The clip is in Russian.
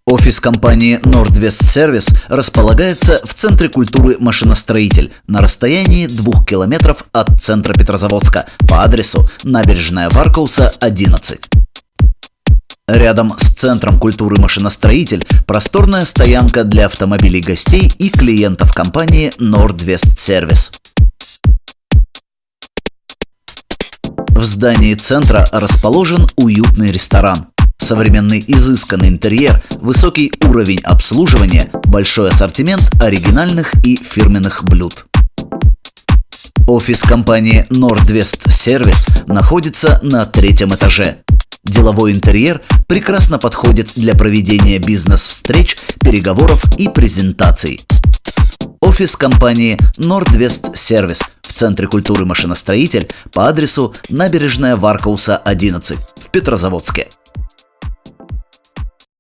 Офис компании Nordwest Service располагается в Центре культуры «Машиностроитель» на расстоянии 2 километров от центра Петрозаводска по адресу Набережная Варкауса, 11. Рядом с Центром культуры «Машиностроитель» просторная стоянка для автомобилей гостей и клиентов компании Nordwest Service. В здании центра расположен уютный ресторан. Современный изысканный интерьер, высокий уровень обслуживания, большой ассортимент оригинальных и фирменных блюд. Офис компании Nordwest Service находится на 3-м этаже. Деловой интерьер прекрасно подходит для проведения бизнес-встреч, переговоров и презентаций. Офис компании Nordwest Service в Центре культуры «Машиностроитель» по адресу Набережная Варкауса, 11 в Петрозаводске.